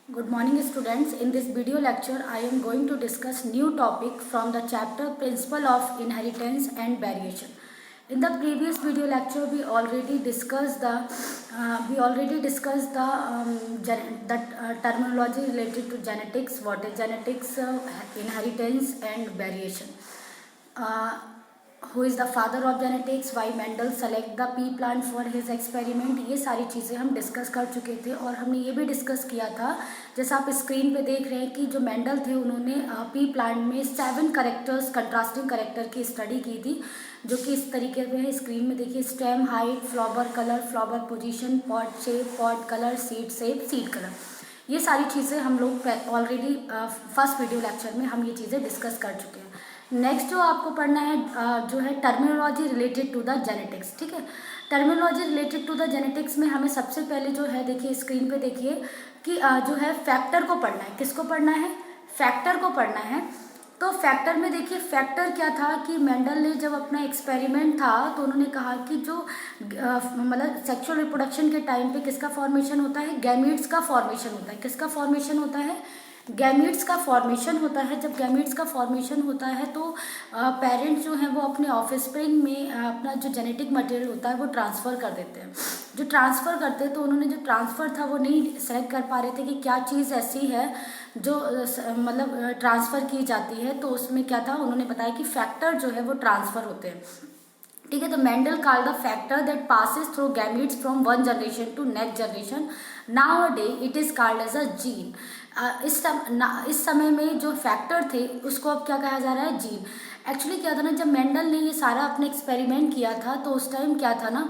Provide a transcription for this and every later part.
Good morning students. In this video lecture I am going to discuss new topic from the chapter Principle of Inheritance and Variation. In the previous video lecture we already discussed the terminology related to genetics, what is genetics, inheritance and variation. Who is the father of genetics, why Mendel select the pea plant for his experiment, ये सारी चीज़ें हम discuss कर चुके थे। और हमने ये भी डिस्कस किया था, जैसा आप स्क्रीन पे देख रहे हैं, कि जो मेंडल थे उन्होंने पी प्लांट में 7 करेक्टर्स, कंट्रास्टिंग करेक्टर की स्टडी की थी, जो कि इस तरीके पे है। स्क्रीन में देखिए, stem height, flower colour, flower position, pot shape, pot colour, seed shape, seed colour, ये सारी चीज़ें हम लोग ऑलरेडी फर्स्ट वीडियो लेक्चर में हम ये चीज़ें डिस्कस कर चुके हैं। नेक्स्ट जो आपको पढ़ना है जो है terminology related to the genetics. ठीक है, terminology related to the genetics में हमें सबसे पहले जो है, देखिए स्क्रीन पे देखिए कि जो है फैक्टर को पढ़ना है। किसको पढ़ना है? फैक्टर को पढ़ना है। तो फैक्टर में देखिए, फैक्टर क्या था कि मेंडल ने जब अपना एक्सपेरिमेंट था तो उन्होंने कहा कि जो मतलब सेक्सुअल रिप्रोडक्शन के टाइम पे किसका फॉर्मेशन होता है? गैमीट्स का फॉर्मेशन होता है। किसका फॉर्मेशन होता है? गैमीट्स का फॉर्मेशन होता है। जब गैमीट्स का फॉर्मेशन होता है तो पेरेंट्स जो हैं वो अपने ऑफस्प्रिंग में अपना जो जेनेटिक मटेरियल होता है वो ट्रांसफ़र कर देते हैं। जो ट्रांसफ़र करते हैं तो उन्होंने जो ट्रांसफ़र था वो नहीं सेलेक्ट कर पा रहे थे कि क्या चीज़ ऐसी है जो मतलब ट्रांसफ़र की जाती है। तो उसमें क्या था, उन्होंने बताया कि फैक्टर जो है वो ट्रांसफ़र होते हैं। ठीक है, तो Mendel call the factor that passes through gametes from one generation to next generation, now a day it is called as a gene. इस समय में जो फैक्टर थे उसको अब क्या कहा जा रहा है? जीन। एक्चुअली क्या था ना, जब मेंडल ने ये सारा अपने एक्सपेरिमेंट किया था तो उस टाइम क्या था ना,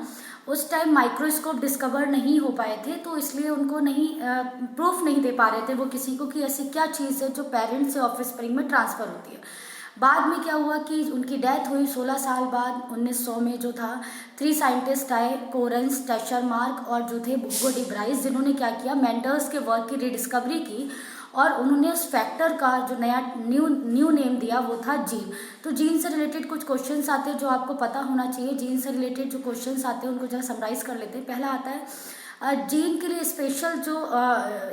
उस टाइम माइक्रोस्कोप डिस्कवर नहीं हो पाए थे, तो इसलिए उनको नहीं प्रूफ नहीं दे पा रहे थे वो किसी को कि ऐसी क्या चीज़ है जो पेरेंट्स से ऑफस्प्रिंग में ट्रांसफ़र होती है। बाद में क्या हुआ कि उनकी डेथ हुई 16 साल बाद, 1900 में जो था 3 साइंटिस्ट आए, कोरेंस, टेशरमार्क और जो थे हुगो डी ब्राइस, जिन्होंने क्या किया, मेंडल्स के वर्क की रिडिस्कवरी की और उन्होंने उस फैक्टर का जो नया न्यू नेम दिया वो था जीन। तो जीन से रिलेटेड कुछ क्वेश्चंस आते हैं जो आपको पता होना चाहिए। जीन से रिलेटेड जो क्वेश्चंस आते हैं उनको जरा समराइज कर लेते हैं। पहला आता है जीन के लिए स्पेशल जो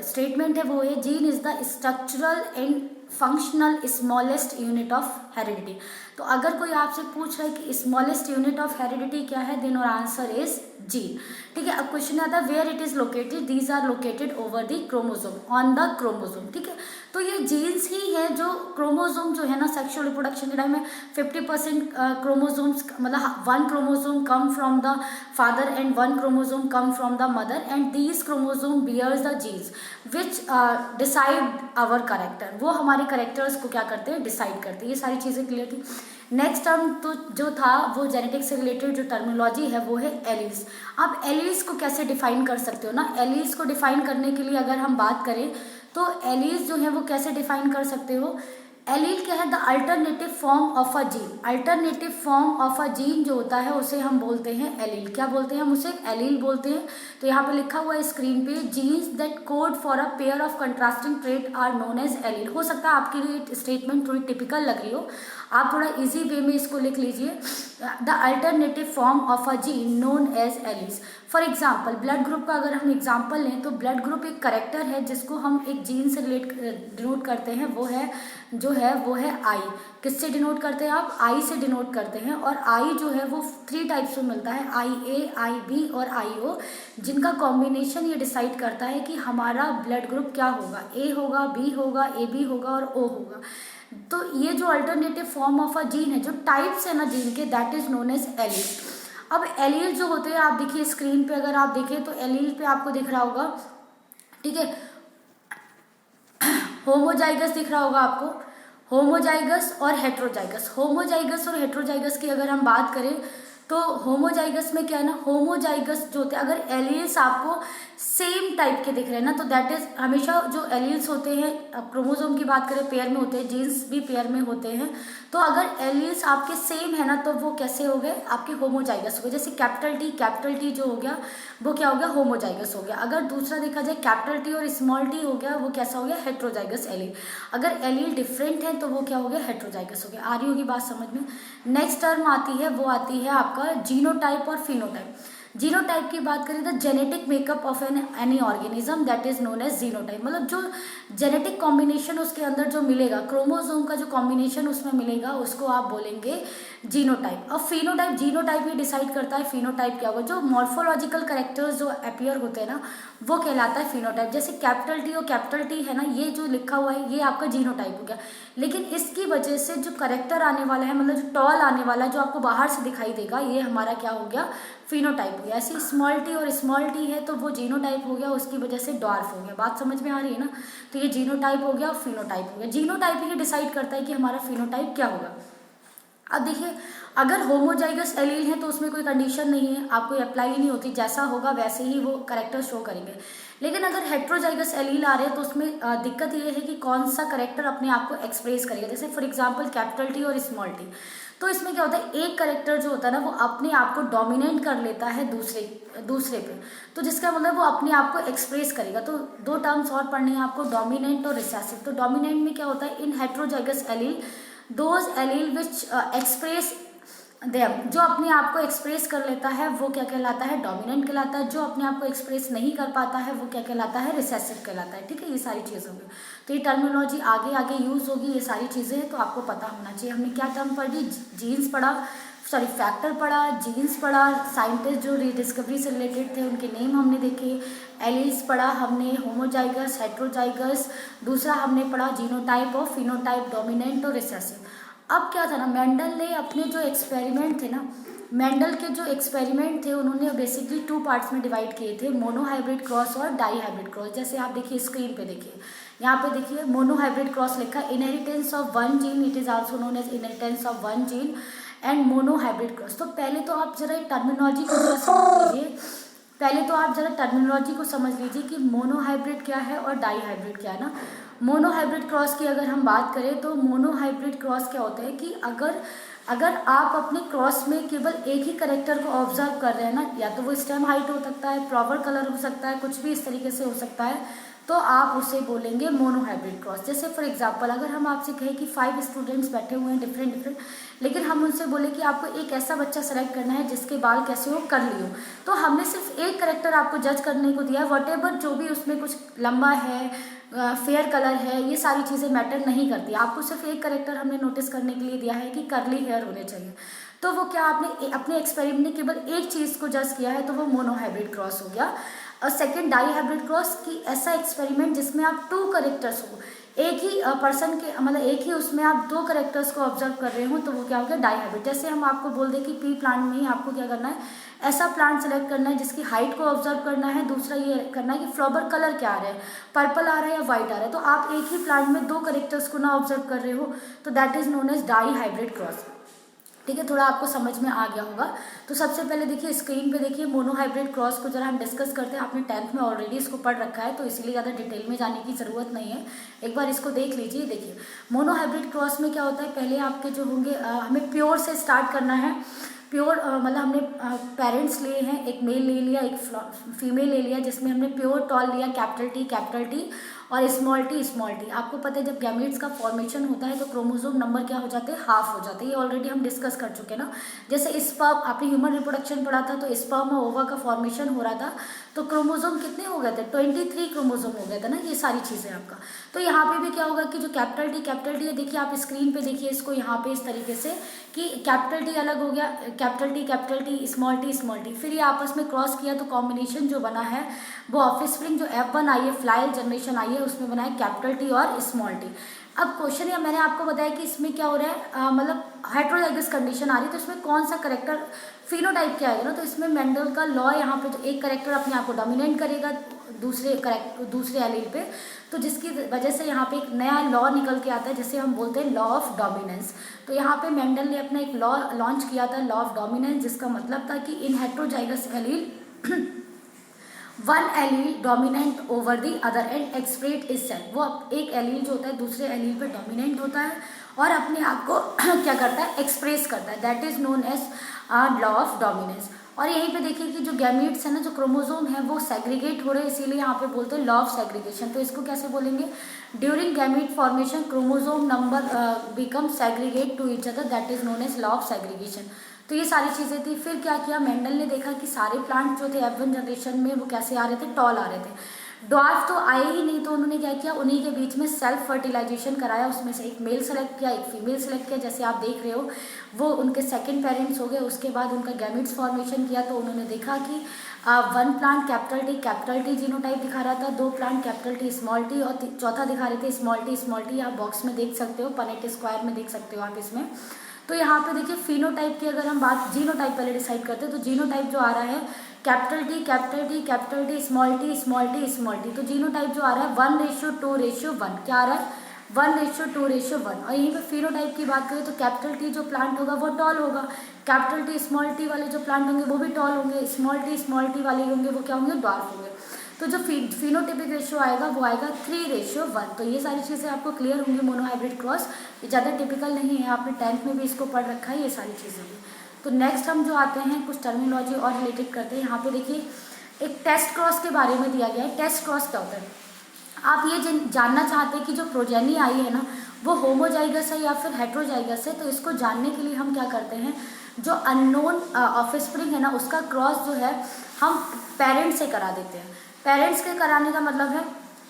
स्टेटमेंट है वो है, gene is the structural and functional smallest unit of heredity. तो अगर कोई आपसे पूछ रहा है कि स्मॉलेस्ट यूनिट ऑफ हेरिडिटी क्या है, देन और आंसर इज जीन। ठीक है, अब क्वेश्चन आता है where it is located, these are located over the chromosome, on the chromosome. ठीक है, तो ये जीन्स ही है जो क्रोमोसोम जो है ना, सेक्सुअल रिप्रोडक्शन के टाइम में 50% क्रोमोसोम्स, मतलब 1 chromosome come from the father and 1 chromosome come from the mother, and these chromosome bears the genes which decide our character. वो हमारे करेक्टर्स को क्या करते हैं? डिसाइड करते हैं। ये सारी चीज़ें क्लियर थी। नेक्स्ट टर्म तो जो था वो जेनेटिक्स से रिलेटेड जो टर्मिनोलॉजी है वो है एलील्स। आप एलील्स को कैसे डिफाइन कर सकते हो ना, एलील्स को डिफाइन करने के लिए अगर हम बात करें तो एलील्स जो है वो कैसे डिफाइन कर सकते हो? एलील क्या है? The alternative form of a gene. Alternative form of a gene जो होता है उसे हम बोलते हैं एलील। क्या बोलते हैं हम उसे? एलील बोलते हैं। तो यहाँ पे लिखा हुआ है स्क्रीन पे, genes that code for a pair of contrasting trait are known as allele. हो सकता है आपके लिए स्टेटमेंट थोड़ी टिपिकल लग रही हो, आप थोड़ा इजी वे में इसको लिख लीजिए। The alternative form of a gene known as alleles. For example, blood group का अगर हम एग्जाम्पल लें तो ब्लड ग्रुप एक करेक्टर है जिसको हम एक जीन से डिनोट करते हैं, वो है आई। किससे डिनोट करते हैं आप? आई से डिनोट करते हैं। और आई जो है वो 3 टाइप्स में मिलता है, आई ए, आई बी और आई ओ, जिनका कॉम्बिनेशन ये डिसाइड करता है कि हमारा ब्लड ग्रुप क्या होगा, ए होगा, बी होगा, ए बी होगा और ओ होगा। तो ये जो alternative form of a gene है, जो टाइप्स है ना जीन के, that is known as allele. अब एलील जो होते हैं, आप देखिए स्क्रीन पे, अगर आप देखें तो एलील पे आपको दिख रहा होगा, ठीक है, होमोजाइगस दिख रहा होगा आपको, homozygous or heterozygous. Homozygous or heterozygous की अगर हम बात करें तो होमोजाइगस में क्या है ना, होमोजाइगस जो होते हैं, अगर एलील्स आपको सेम टाइप के दिख रहे हैं ना, तो दैट इज हमेशा जो एलील्स होते हैं, अब क्रोमोसोम की बात करें पेयर में होते हैं, जीन्स भी पेयर में होते हैं, तो अगर एलील्स आपके सेम है ना तो वो कैसे हो गए? आपके होमोजाइगस हो गए। जैसे कैपिटल टी जो हो गया वो क्या हो गया? होमोजाइगस हो गया। अगर दूसरा देखा जाए कैपिटल टी और स्मॉल टी हो गया, वो कैसा हो गया? Heterozygous allele. अगर एलील डिफरेंट है तो वो क्या हो गया? हेट्रोजाइगस हो गया। आ रही होगी बात समझ में। नेक्स्ट टर्म आती है, वो आती है आपका जीनोटाइप और फिनोटाइप। जीनोटाइप की बात करें तो genetic makeup of any organism that is known as genotype, मतलब जो जेनेटिक कॉम्बिनेशन उसके अंदर जो मिलेगा, क्रोमोसोम का जो कॉम्बिनेशन उसमें मिलेगा उसको आप बोलेंगे जीनोटाइप। अब फिनोटाइप, जीनोटाइप ही डिसाइड करता है फिनोटाइप क्या होगा, जो मॉर्फोलॉजिकल करेक्टर्स जो अपीयर होते हैं ना वो कहलाता है फिनोटाइप। जैसे कैपिटल टी और कैपिटल टी है ना, ये जो लिखा हुआ है ये आपका जीनोटाइप हो गया, लेकिन इसकी वजह से जो करेक्टर आने वाला है, मतलब जो टॉल आने वाला है जो आपको बाहर से दिखाई देगा, ये हमारा क्या हो गया, फिनोटाइप हो गया। ऐसे स्मॉल टी और स्मॉल टी है तो वो जीनोटाइप हो गया, उसकी वजह से डॉर्फ हो गया। बात समझ में आ रही है ना, तो ये जीनोटाइप हो गया और फिनोटाइप हो गया। जीनोटाइप ही डिसाइड करता है कि हमारा फिनोटाइप क्या होगा। अब देखिए, अगर होमोजाइगस एलील है तो उसमें कोई कंडीशन नहीं है, आपको अप्लाई ही नहीं होती, जैसा होगा वैसे ही वो करेक्टर शो करेंगे। लेकिन अगर हेट्रोजाइगस एलील आ रहे हैं तो उसमें दिक्कत ये है कि कौन सा करेक्टर अपने आप को एक्सप्रेस करेगा। जैसे फॉर एग्जांपल कैपिटल टी और स्मॉल टी, तो इसमें क्या होता है, एक करेक्टर जो होता है ना वो अपने आप को डोमिनेट कर लेता है दूसरे पे, तो जिसका मतलब वो अपने आप को एक्सप्रेस करेगा। तो दो टर्म्स और पढ़ने हैं आपको, डोमिनेंट और रिसेसिव। तो डोमिनेंट में क्या होता है, इन heterozygous allele those allele which express them, जो अपने आप को एक्सप्रेस कर लेता है वो क्या कहलाता है, डोमिनेंट कहलाता है। जो अपने आप को एक्सप्रेस नहीं कर पाता है वो क्या कहलाता है, रिसेसिव कहलाता है। ठीक है, ये सारी चीज़ें होंगी, तो ये टर्मिनोलॉजी आगे आगे यूज होगी, ये सारी चीज़ें हैं तो आपको पता होना चाहिए। हमने क्या टर्म पढ़ी, जीन्स पढ़ा, सॉरी फैक्टर पढ़ा, जीन्स पढ़ा, साइंटिस्ट जो डिस्कवरी से रिलेटेड थे उनके नेम हमने देखे, एलील्स पढ़ा हमने, होमोजाइगस, हेट्रोजाइगस, दूसरा हमने पढ़ा जीनोटाइप और फिनोटाइप, डोमिनेंट और रिसेसिव। अब क्या था ना, मेंडल ने अपने जो एक्सपेरिमेंट थे ना, मेंडल के जो एक्सपेरिमेंट थे उन्होंने बेसिकली टू पार्ट्स में डिवाइड किए थे, मोनोहाइब्रिड क्रॉस और डाई हाइब्रिड क्रॉस। जैसे आप देखिए स्क्रीन पे देखिए, यहाँ पे देखिए मोनोहाइब्रिड क्रॉस लिखा है, inheritance of one gene, it is also known as inheritance of one gene and monohybrid cross. तो पहले तो आप जरा टर्मिनोलॉजी को जरा समझ लीजिए, को समझ लीजिए कि मोनोहाइब्रिड क्या है और डाई हाइब्रिड क्या है ना। मोनोहाइब्रिड क्रॉस की अगर हम बात करें तो मोनोहाइब्रिड क्रॉस क्या होता है कि अगर आप अपने क्रॉस में केवल एक ही करेक्टर को ऑब्जर्व कर रहे हैं ना, या तो वो स्टेम हाइट हो सकता है, फ्लावर कलर हो सकता है, कुछ भी इस तरीके से हो सकता है, तो आप उसे बोलेंगे मोनोहाइब्रिड क्रॉस। जैसे फॉर एग्जांपल अगर हम आपसे कहें कि 5 स्टूडेंट्स बैठे हुए हैं डिफरेंट, लेकिन हम उनसे बोले कि आपको एक ऐसा बच्चा सेलेक्ट करना है जिसके बाल कैसे हो, कर्ली हो, तो हमने सिर्फ एक करेक्टर आपको जज करने को दिया है, वॉटेवर जो भी उसमें कुछ लंबा है, फेयर कलर है, ये सारी चीज़ें मैटर नहीं करती। आपको सिर्फ एक करेक्टर हमने नोटिस करने के लिए दिया है कि कर्ली हेयर होने चाहिए, तो वो क्या आपने अपने एक्सपेरिमेंट में केवल एक चीज़ को जज किया है, तो वो मोनोहाइब्रिड क्रॉस हो गया। और सेकेंड डाई हाइब्रिड क्रॉस की ऐसा एक्सपेरिमेंट जिसमें आप 2 करेक्टर्स हो, एक ही पर्सन के, मतलब एक ही उसमें आप 2 करेक्टर्स को ऑब्जर्व कर रहे हो, तो वो क्या हो गया डाई हाइब्रिड। जैसे हम आपको बोल दें कि पी प्लांट में ही आपको क्या करना है, ऐसा प्लांट सेलेक्ट करना है जिसकी हाइट को ऑब्जर्व करना है, दूसरा ये करना है कि फ्लावर कलर क्या आ रहा है, पर्पल आ रहा है या वाइट आ रहा है, तो आप एक ही प्लांट में 2 करेक्टर्स को ना ऑब्जर्व कर रहे हो, तो that is known as dihybrid cross. ठीक है, थोड़ा आपको समझ में आ गया होगा। तो सबसे पहले देखिए स्क्रीन पे देखिए मोनोहाइब्रिड क्रॉस को जरा हम डिस्कस करते हैं। आपने 10th में ऑलरेडी इसको पढ़ रखा है तो इसलिए ज़्यादा डिटेल में जाने की ज़रूरत नहीं है, एक बार इसको देख लीजिए। देखिए मोनोहाइब्रिड क्रॉस में क्या होता है, पहले आपके जो होंगे, हमें प्योर से स्टार्ट करना है। प्योर मतलब हमने पेरेंट्स लिए हैं, एक मेल ले लिया, एक फीमेल ले लिया, जिसमें हमने प्योर टॉल लिया, कैपिटल टी और स्मॉल टी। आपको पता है जब गैमेट्स का फॉर्मेशन होता है तो क्रोमोसोम नंबर क्या हो जाते हैं, हाफ हो जाते हैं, ये ऑलरेडी हम डिस्कस कर चुके हैं ना। जैसे स्पर्म, आपने ह्यूमन रिप्रोडक्शन पढ़ा था तो स्पर्म और ओवा का फॉर्मेशन हो रहा था, तो क्रोमोसोम कितने हो गए थे, 23 क्रोमोसोम हो गए थे ना, ये सारी चीज़ें आपका। तो यहाँ पे भी क्या होगा कि जो कैपिटल टी है, देखिए आप स्क्रीन पे देखिए इसको यहाँ पे इस तरीके से कि कैपिटल टी अलग हो गया, कैपिटल टी, स्मॉल टी, फिर ये आपस में क्रॉस किया तो कॉम्बिनेशन जो बना है वो ऑफस्प्रिंग जो F1 आई है, फ्लाइल जनरेशन आई है, उसमें बना है कैपिटल टी और स्मॉल टी। अब क्वेश्चन है, मैंने आपको बताया कि इसमें क्या हो रहा है, मतलब हेट्रोजाइगस कंडीशन आ रही है, तो इसमें कौन सा करेक्टर फिनोटाइप क्या आएगा ना, तो इसमें मेंडल का लॉ यहाँ पे, तो एक करेक्टर अपने आप को डोमिनेट करेगा दूसरे एलील पे, तो जिसकी वजह से यहाँ पे एक नया लॉ निकल के आता है जिसे हम बोलते हैं लॉ ऑफ डोमिनेंस। तो यहाँ पे मेंडल ने अपना एक लॉ लॉन्च किया था, लॉ ऑफ डोमिनेंस, जिसका मतलब था कि in heterozygous allele one allele dominant over the other and expressed itself, वो एक एलील जो होता है दूसरे एलील पे डोमिनेंट होता है और अपने आप को क्या करता है, एक्सप्रेस करता है, that is known as law of dominance. और यहीं पे देखिए कि जो गैमीट्स है ना, जो क्रोमोसोम है वो सेग्रीगेट हो रहे हैं, इसीलिए यहाँ पे बोलते हैं लॉ ऑफ सेग्रीगेशन। तो इसको कैसे बोलेंगे, during gamete formation chromosome number become segregate to each other, that is known as law of segregation. तो ये सारी चीज़ें थी। फिर क्या किया, मेंडल ने देखा कि सारे प्लांट जो थे F1 जनरेशन में वो कैसे आ रहे थे, टॉल आ रहे थे, ड्वार्फ तो आए ही नहीं। तो उन्होंने क्या किया, उन्हीं के बीच में सेल्फ फर्टिलाइजेशन कराया, उसमें से एक मेल सेलेक्ट किया, एक फीमेल सेलेक्ट किया, जैसे आप देख रहे हो वो उनके सेकंड पेरेंट्स हो गए। उसके बाद उनका गैमेट्स फॉर्मेशन किया, तो उन्होंने देखा कि one plant capital T genotype दिखा रहा था, 2 plant capital T small T, और चौथा दिखा रहे थे स्मॉल टी। आप बॉक्स में देख सकते हो, पनेट स्क्वायर में देख सकते हो आप इसमें। तो यहाँ पे देखिए फिनोटाइप की अगर हम बात, जीनोटाइप पहले डिसाइड करते हैं, तो जीनोटाइप जो आ रहा है कैपिटल टी स्मॉल टी। तो जीनोटाइप जो आ रहा है 1:2:1, क्या आ रहा है 1:2:1। और यहीं पे फिनोटाइप की बात करें तो कैपिटल टी जो प्लांट होगा वो टॉल होगा, कैपिटल टी स्मॉल टी वाले जो प्लांट होंगे वो भी टॉल होंगे, स्मॉल टी वाले होंगे वो क्या होंगे, डॉर्फ होंगे। तो जो फिनोटिपिक रेशियो आएगा वो आएगा 3:1। तो ये सारी चीज़ें आपको क्लियर होंगी। मोनोहाइब्रिड क्रॉस ये ज़्यादा टिपिकल नहीं है, आपने 10th में भी इसको पढ़ रखा है, ये सारी चीज़ें भी। तो नेक्स्ट हम जो आते हैं कुछ टर्मिनोलॉजी और रिलेटेड करते हैं। यहाँ पे देखिए एक टेस्ट क्रॉस के बारे में दिया गया है। टेस्ट क्रॉस क्या होता है, आप ये जानना चाहते हैं कि जो प्रोजेनी आई है ना वो होमोजाइगस है या फिर हेट्रोजाइगस है। तो इसको जानने के लिए हम क्या करते हैं, जो अननोन ऑफस्प्रिंग है ना उसका क्रॉस जो है हम पेरेंट्स से करा देते हैं। पेरेंट्स के कराने का मतलब है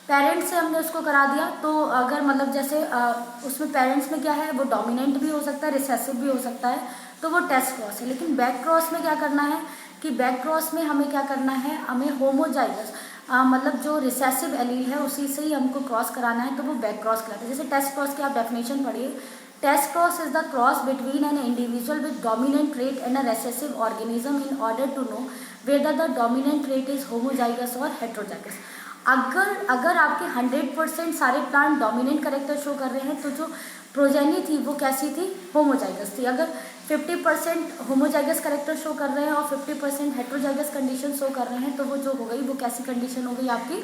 पेरेंट्स से हमने उसको करा दिया, तो अगर मतलब जैसे उसमें पेरेंट्स में क्या है, वो डोमिनेंट भी हो सकता है, रिसेसिव भी हो सकता है, तो वो टेस्ट क्रॉस है। लेकिन बैक क्रॉस में क्या करना है कि बैक क्रॉस में हमें क्या करना है, हमें होमोजाइगस मतलब जो रिसेसिव एलील है उसी से ही हमको क्रॉस कराना है, तो वो बैक क्रॉस कहलाता है। जैसे टेस्ट क्रॉस की आप डेफिनेशन पढ़िए, test cross is the cross between an individual with dominant trait and a recessive organism in order to know whether the dominant trait is homozygous or heterozygous. अगर आपके 100% सारे plant dominant character show कर रहे हैं तो जो progeny थी वो कैसी थी, होमोजाइगस थी। अगर 50% होमोजाइगस करेक्टर शो कर रहे हैं और 50% हेट्रोजाइगस कंडीशन शो कर रहे हैं, तो वो जो हो गई वो कैसी कंडीशन हो गई आपकी,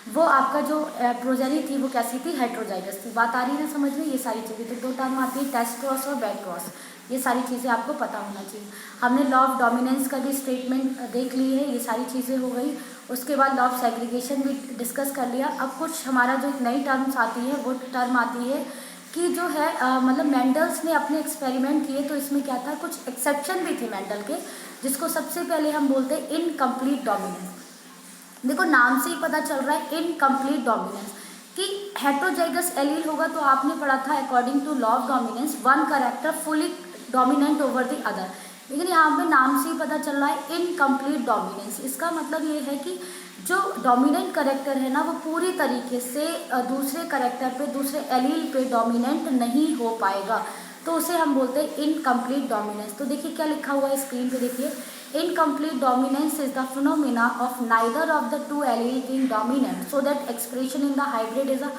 वो आपका जो प्रोजेनी थी वो कैसी थी, हेट्रोजाइगस थी। बात आ रही है ना समझ में। ये सारी चीज़ें तो 2 टर्म आती है, टेस्ट क्रॉस और बैक क्रॉस, ये सारी चीज़ें आपको पता होना चाहिए। हमने लॉ ऑफ डोमिनेंस का भी स्टेटमेंट देख ली है, ये सारी चीज़ें हो गई। उसके बाद लॉ ऑफ सेग्रीगेशन भी डिस्कस कर लिया। अब कुछ हमारा जो एक नई टर्म्स आती है वो टर्म आती है कि जो है मतलब मेंडल्स ने अपने एक्सपेरिमेंट किए, तो इसमें क्या था, कुछ एक्सेप्शन भी थे मेंडल के, जिसको सबसे पहले हम बोलते हैं इनकम्प्लीट डोमिनेंस। देखो नाम से ही पता चल रहा है इनकम्प्लीट डोमिनेंस कि हेट्रोजाइगस एलील होगा, तो आपने पढ़ा था according to law of dominance one character fully dominant over the other. लेकिन यहाँ पे नाम से ही पता चल रहा है इनकम्प्लीट डोमिनेंस। इसका मतलब ये है कि जो डोमिनेंट करेक्टर है ना वो पूरी तरीके से दूसरे करेक्टर पे, दूसरे एलील पे डोमिनेंट नहीं हो पाएगा, तो उसे हम बोलते हैं इनकम्प्लीट डोमिनेंस। तो देखिए क्या लिखा हुआ है स्क्रीन पे, देखिए incomplete dominance is the phenomena of neither of the two allele being dominant so that expression in the hybrid is a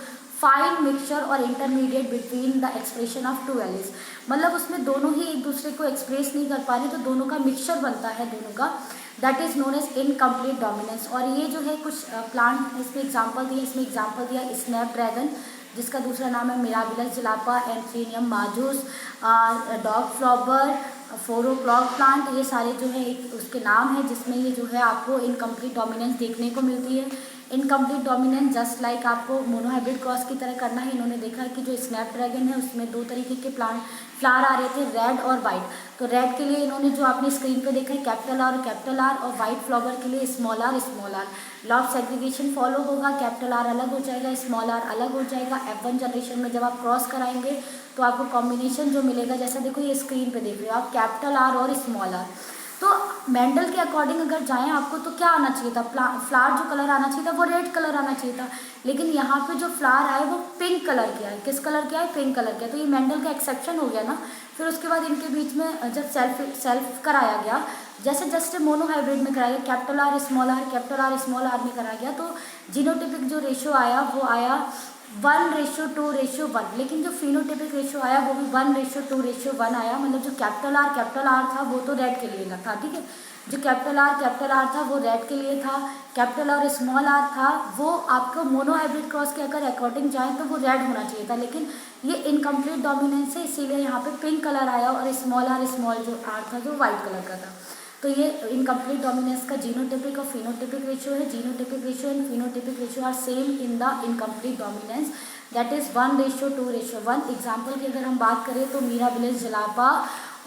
fine mixture or intermediate between the expression of two alleles. मतलब उसमें दोनों ही एक दूसरे को express नहीं कर पा रहे, तो दोनों का मिक्सचर बनता है दोनों का, that is known as incomplete dominance. और ये जो है कुछ प्लांट इसमें एग्जाम्पल दिया स्नैप ड्रैगन, जिसका दूसरा नाम है मिराबिलस जलापा, एंथ्रेनियम माजूस, डॉग फ्लावर, फोरोक्लॉक प्लांट, ये सारे जो है एक उसके नाम है जिसमें ये जो है आपको इनकम्प्लीट डोमिनेंस देखने को मिलती है। इनकम्प्लीट डोमिनेंस जस्ट लाइक आपको मोनोहाइब्रिड क्रॉस की तरह करना है। इन्होंने देखा कि जो स्नैपड्रैगन है उसमें 2 तरीके के फ्लावर आ रहे थे, रेड और वाइट। तो रेड के लिए इन्होंने जो आपने स्क्रीन पे देखा है कैपिटल आर, और वाइट फ्लावर के लिए small R. Law of segregation follow होगा, कैपिटल आर अलग हो जाएगा, स्मॉल आर अलग हो जाएगा। F1 जनरेशन में जब आप क्रॉस कराएंगे तो आपको कॉम्बिनेशन जो मिलेगा, जैसा देखो ये स्क्रीन पे देख रहे हो आप, कैपिटल आर और स्मॉल आर। तो मेंडल के अकॉर्डिंग अगर जाएं आपको तो क्या आना चाहिए था, फ्लावर जो कलर आना चाहिए था वो रेड कलर आना चाहिए था, लेकिन यहाँ पे जो फ्लावर आए वो पिंक कलर के आए। किस कलर के आए, पिंक कलर के। तो ये मेंडल का एक्सेप्शन हो गया ना। फिर उसके बाद इनके बीच में जब सेल्फ कराया गया, जैसे जस्ट मोनोहाइब्रिड में कराया गया, कैपिटल आर स्मॉल आर में कराया गया, तो जीनोटिपिक जो रेशियो आया वो आया 1:2:1। लेकिन जो फिनोटिपिक रेशियो आया वो भी 1:2:1 आया। मतलब जो कैपिटल आर था वो तो रेड के लिए था, ठीक है। जो कैपिटल आर था वो रेड के लिए था, कैपिटल और स्मॉल आर था वो आपको मोनोहाइब्रिड क्रॉस के अगर अकॉर्डिंग जाए तो वो रेड होना चाहिए था, लेकिन ये इनकम्प्लीट डोमिनेंस है इसीलिए यहाँ पे पिंक कलर आया, और स्मॉल जो आर था जो वाइट कलर का था। तो ये इनकम्प्लीट डोमिनेंस का जीनोटिपिक और फिनोटिपिक रेशियो है। Genotypic ratio and phenotypic ratio are same in the incomplete dominance, that is 1:2:1। Example की अगर हम बात करें तो मिराबिलस जलापा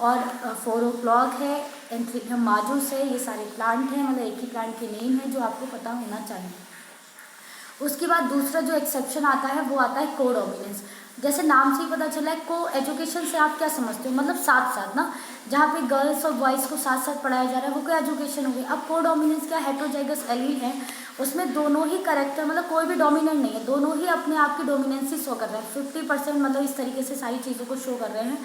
और 4 o'clock है, एंथ्रियम माजुस है, ये सारे प्लांट हैं, मतलब एक ही प्लांट के नेम है जो आपको पता होना चाहिए। उसके बाद दूसरा जो एक्सेप्शन आता है वो आता है कोडोमिनेंस। जैसे नाम से ही पता चला है, को एजुकेशन से आप क्या समझते हो, मतलब साथ साथ ना, जहाँ पे गर्ल्स और बॉयज़ को साथ साथ पढ़ाया जा रहा है वो क्या एजुकेशन हो गई। अब कोडोमिनेंस क्या, हेटेरोजाइगस एलील है, उसमें दोनों ही करेक्टर, मतलब कोई भी डोमिनेंट नहीं है, दोनों ही अपने आप की डोमिनेंसी शो कर रहे हैं, 50% मतलब इस तरीके से सारी चीज़ों को शो कर रहे हैं,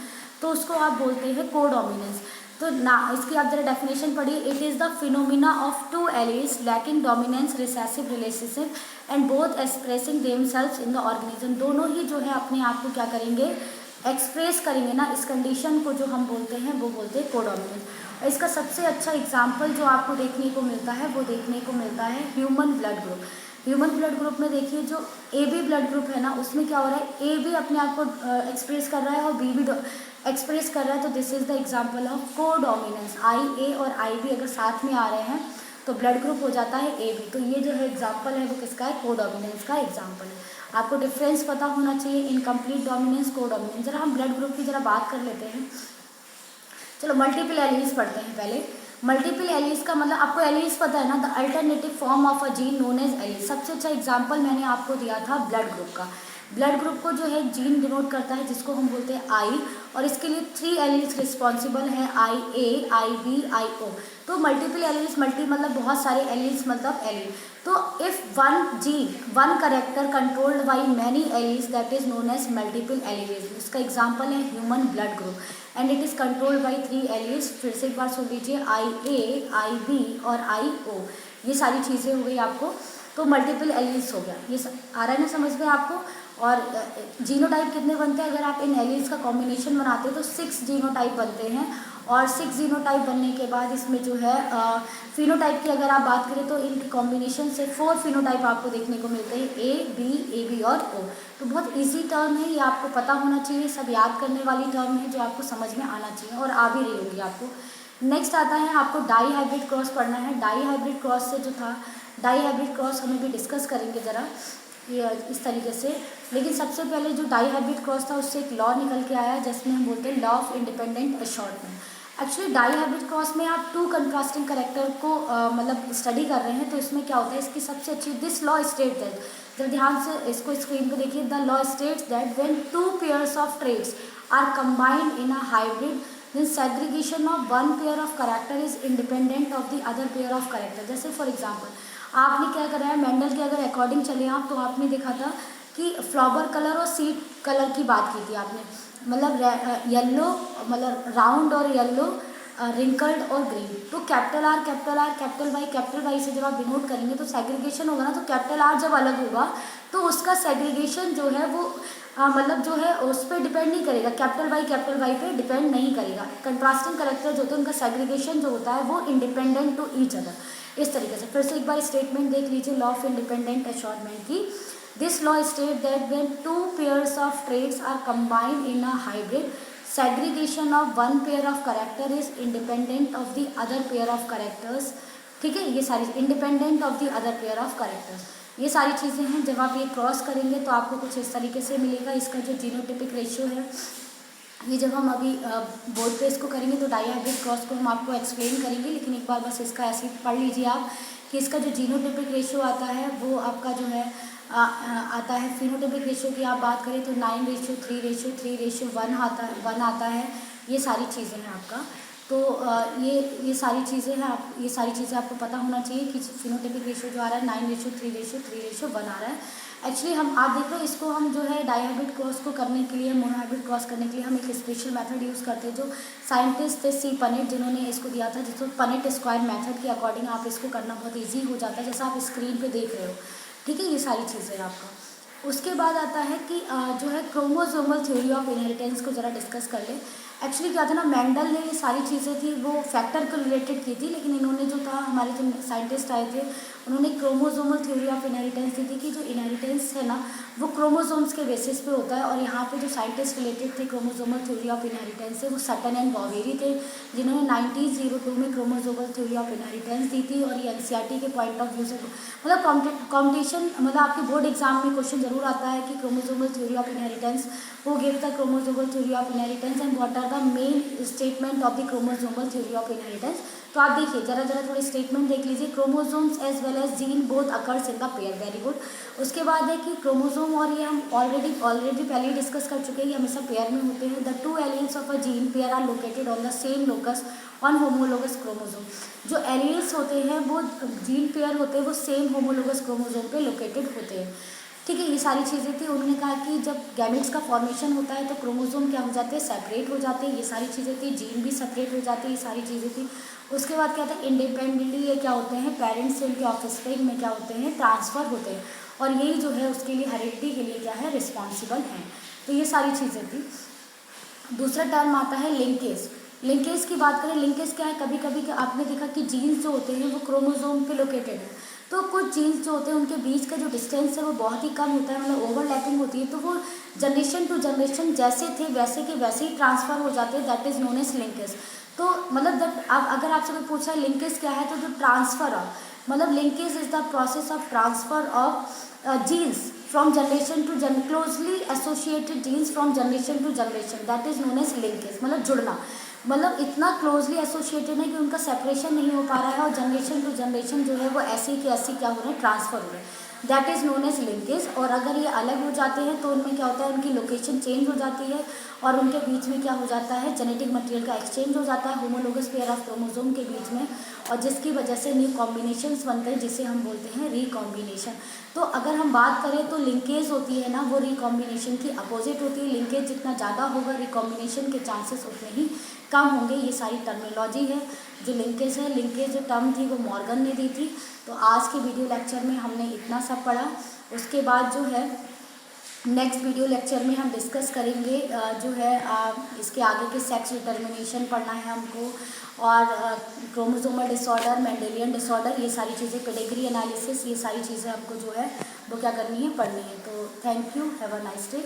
तो उसको आप बोलते हैं कोडोमिनेंस। तो ना इसकी आप जरा डेफिनेशन पढ़िए, it is the phenomena of two alleles lacking dominance recessive relationship and both expressing themselves in the organism. दोनों ही जो है अपने आप को क्या करेंगे, एक्सप्रेस करेंगे ना, इस कंडीशन को जो हम बोलते हैं वो बोलते हैं कोडोमिनेंस। और इसका सबसे अच्छा एग्जाम्पल जो आपको देखने को मिलता है वो देखने को मिलता है human blood group. Human blood group में देखिए जो ए बी ब्लड ग्रुप है ना, उसमें क्या हो रहा है, ए भी अपने आप को एक्सप्रेस कर रहा है और बी भी एक्सप्रेस कर रहा है, तो this is the example of codominance. I A और आई बी अगर साथ में आ रहे हैं तो ब्लड ग्रुप हो जाता है ए बी। तो ये जो है एग्जांपल है वो किसका है, कोडोमिनेंस का एग्जांपल है। आपको डिफरेंस पता होना चाहिए इनकम्प्लीट डोमिनेंस, कोडोमिनेंस। जरा हम ब्लड ग्रुप की जरा बात कर लेते हैं। चलो मल्टीपल एलील्स पढ़ते हैं पहले। मल्टीपल एलील्स का मतलब आपको एलील्स पता है ना, the alternative form of a gene known as allele. सबसे अच्छा एग्जांपल मैंने आपको दिया था ब्लड ग्रुप का। ब्लड ग्रुप को जो है जीन डिनोट करता है जिसको हम बोलते हैं आई, और इसके लिए 3 एलील्स रिस्पॉन्सिबल हैं, आई ए, आई बी, आई ओ। तो मल्टीपल एलील्स, मल्टी मतलब बहुत सारे एलील्स मतलब एलील। तो if one gene, one character controlled by many alleles that is known as multiple allelism. इसका एग्जाम्पल है human blood group and it is controlled by 3 alleles. फिर से एक बार सुन लीजिए, आई ए, आई बी और आई ओ, ये सारी चीज़ें हो गई आपको, तो मल्टीपल एलील्स हो गया। ये आ रहा है ना समझ में आपको। और जीनोटाइप कितने बनते हैं, अगर आप इन एलील्स का कॉम्बिनेशन बनाते हैं तो 6 जीनोटाइप बनते हैं। और 6 जीनोटाइप बनने के बाद इसमें जो है फिनोटाइप की अगर आप बात करें तो इनके कॉम्बिनेशन से 4 फिनोटाइप आपको देखने को मिलते हैं, ए बी और ओ। तो बहुत इजी टर्म है, ये आपको पता होना चाहिए, सब याद करने वाली टर्म है जो आपको समझ में आना चाहिए और आ भी रही होगी आपको। नेक्स्ट आता है आपको डाई हाइब्रिड क्रॉस पढ़ना है। डाई हाइब्रिड क्रॉस से जो था, डाई हाइब्रिड क्रॉस हमें भी डिस्कस करेंगे ज़रा ये इस तरीके से। लेकिन सबसे पहले जो डाई हाइब्रिड क्रॉस था उससे एक लॉ निकल के आया जिसमें हम बोलते हैं law of independent assortment. Actually dihybrid cross में आप 2 कंट्रास्टिंग करेक्टर को मतलब स्टडी कर रहे हैं, तो इसमें क्या होता है, इसकी सबसे अच्छी दिस लॉ स्टेट दैट, जब ध्यान से इसको स्क्रीन पे देखिए, the law states that when 2 pairs of traits are combined in a hybrid then segregation of one pair of character is independent of the other pair of character। जैसे for example आपने क्या करा है, Mendel के अगर according चले आप तो आपने देखा था कि फ्लावर कलर और सीड कलर की बात की थी आपने, मतलब येलो मतलब राउंड और येलो, रिंकल्ड और ग्रीन। तो कैपिटल आर कैपिटल वाई से जब आप डिनोट करेंगे तो सेग्रीगेशन होगा ना, तो कैपिटल आर जब अलग होगा तो उसका सेग्रीगेशन जो है वो मतलब जो है उस पर डिपेंड नहीं करेगा, कैपिटल वाई पे डिपेंड नहीं करेगा। कंट्रास्टिंग करेक्टर जो होते हैं उनका सेग्रीगेशन जो होता है वो इंडिपेंडेंट टू ईच अदर। इस तरीके से फिर से एक बार स्टेटमेंट देख लीजिए लॉ ऑफ इंडिपेंडेंट असॉर्टमेंट की। This law state that when 2 pairs of traits are combined in a hybrid segregation of one pair of character is independent of the other pair of characters। ठीक है, ये सारी independent of the other pair of characters, ये सारी चीज़ें हैं। जब आप ये क्रॉस करेंगे तो आपको कुछ इस तरीके से मिलेगा। इसका जो जीनोटिपिक रेशियो है, ये जब हम अभी बोर्ड पे इसको करेंगे तो डाई हाइब्रिड क्रॉस को हम आपको एक्सप्लेन करेंगे, लेकिन एक बार बस इसका ऐसे पढ़ लीजिए आप कि इसका जो जीनोटिपिक रेशियो आता है वो आपका जो है आता है। फिनोटिपिक रेशियो की आप बात करें तो 9:3:3:1 आता है। ये सारी चीज़ें हैं आपका। तो ये सारी चीज़ें हैं, आप ये सारी चीज़ें आपको पता होना चाहिए कि फिनोटिपिक रेशियो जो आ रहा है 9:3:3:1 आ रहा है। एक्चुअली हम आप देख रहे हो इसको हम जो है डाई हाइब्रिड क्रॉस को करने के लिए, मोनो हाइब्रिड क्रॉस करने के लिए हम एक स्पेशल मेथड यूज़ करते हैं जो साइंटिस्ट थे सी पनेट, जिन्होंने इसको दिया था, जिसको पनेट स्क्वायर मेथड के अकॉर्डिंग आप इसको करना बहुत ईजी हो जाता है, जैसा आप स्क्रीन पे देख रहे हो। ठीक है, ये सारी चीज़ें आपका। उसके बाद आता है कि जो है क्रोमोसोमल थ्योरी ऑफ इनहेरिटेंस को ज़रा डिस्कस कर ले। एक्चुअली क्या था ना, मेंडल ने ये सारी चीज़ें थी वो फैक्टर को रिलेटेड की थी, लेकिन इन्होंने जो था हमारे जो साइंटिस्ट आए थे उन्होंने क्रोमोसोमल थ्योरी ऑफ इनहेरिटेंस दी थी कि जो इनहेरिटेंस है ना वो क्रोमोसोम्स के बेसिस पे होता है। और यहाँ पे जो साइंटिस्ट रिलेटेड थे क्रोमोसोमल थ्योरी ऑफ इनहेरिटेंस से वो सटन एंड बॉवेरी थे, जिन्होंने 1902 में क्रोमोसोमल थ्योरी ऑफ इनहेरिटेंस दी थी। और ये एनसीईआरटी के पॉइंट ऑफ व्यू से मतलब कॉम्पिटिशन, मतलब आपके बोर्ड एग्जाम में क्वेश्चन जरूर आता है कि क्रोमोसोमल थ्योरी ऑफ इनहेरिटेंस, वो give the chromosomal theory of inheritance and what are था main statement of the chromosomal theory of inheritance. तो आप देखिए जरा थोड़े स्टेटमेंट देख लीजिए। Chromosomes as well as gene both occurs in the pair, very good. उसके बाद है कि क्रोमोसोम, और ये हम ऑलरेडी पहले ही डिस्कस कर चुके हैं, ये हमेशा पेयर में होते हैं। The two alleles of a gene pair are located on the same locus on homologous chromosome. जो एलील्स होते हैं वो जीन पेयर होते हैं, वो सेम होमोलोगस क्रोमोसोम पे लोकेटेड होते हैं, ठीक है। ये सारी चीज़ें थी। उन्होंने कहा कि जब गैमेट्स का फॉर्मेशन होता है तो क्रोमोसोम क्या हो जाते हैं, सेपरेट हो जाते हैं, ये सारी चीज़ें थी। जीन भी सेपरेट हो जाते हैं, ये सारी चीज़ें थी। उसके बाद क्या था, इंडिपेंडेंटली ये क्या होते हैं, पेरेंट्स से उनके ऑफस्प्रिंग में क्या होते हैं, ट्रांसफ़र होते हैं, और यही जो है उसके लिए हेरिडिटी के लिए क्या है, रिस्पॉन्सिबल है। तो ये सारी चीज़ें थी। दूसरा टर्म आता है लिंकेज। लिंकेज की बात करें, लिंकेज क्या है, कभी कभी आपने देखा कि जीन्स जो होते हैं वो क्रोमोसोम पे लोकेटेड है, तो कुछ जीन्स जो होते हैं उनके बीच का जो डिस्टेंस है वो बहुत ही कम होता है, मतलब ओवरलैपिंग होती है, तो वो जनरेशन टू जनरेशन जैसे थे वैसे के वैसे ही ट्रांसफ़र हो जाते हैं, that is known as linkage. तो मतलब दैट अब अगर आपसे कोई पूछा है लिंकेज क्या है, तो जो ट्रांसफ़र ऑफ, मतलब linkage is the process of transfer of genes from generation to closely associated genes from generation to generation, that is known as linkage. मतलब जुड़ना, मतलब इतना क्लोजली एसोसिएटेड है कि उनका सेपरेशन नहीं हो पा रहा है, और जनरेशन टू जनरेशन जो है वो ऐसे की ऐसी क्या हो रहे हैं, ट्रांसफ़र हो रहे हैं, that is known as linkage. और अगर ये अलग हो जाते हैं तो उनमें क्या होता है, उनकी लोकेशन चेंज हो जाती है, और उनके बीच में क्या हो जाता है, जेनेटिक मटेरियल का एक्सचेंज हो जाता है होमोलोगस पेयर ऑफ क्रोमोसोम के बीच में, और जिसकी वजह से न्यू कॉम्बिनेशंस बनते हैं, जिसे हम बोलते हैं रिकॉम्बिनेशन। तो अगर हम बात करें तो लिंकेज होती है ना, वो रिकॉम्बिनेशन की अपोजिट होती है। लिंकेज जितना ज़्यादा होगा, रिकॉम्बिनेशन के चांसेस उतने ही कम होंगे। ये सारी टर्मिनोलॉजी है जो लिंकेज है। लिंकेज जो टर्म थी वो मॉर्गन ने दी थी। तो आज के वीडियो लेक्चर में हमने इतना सब पढ़ा। उसके बाद जो है नेक्स्ट वीडियो लेक्चर में हम डिस्कस करेंगे जो है इसके आगे के सेक्स डिटर्मिनेशन पढ़ना है हमको, और क्रोमोसोमल डिसऑर्डर, मेंडेलियन डिसऑर्डर, ये सारी चीज़ें, पेडिग्री एनालिसिस, ये सारी चीज़ें हमको जो है वो क्या करनी है, पढ़नी है। तो thank you, have a nice day.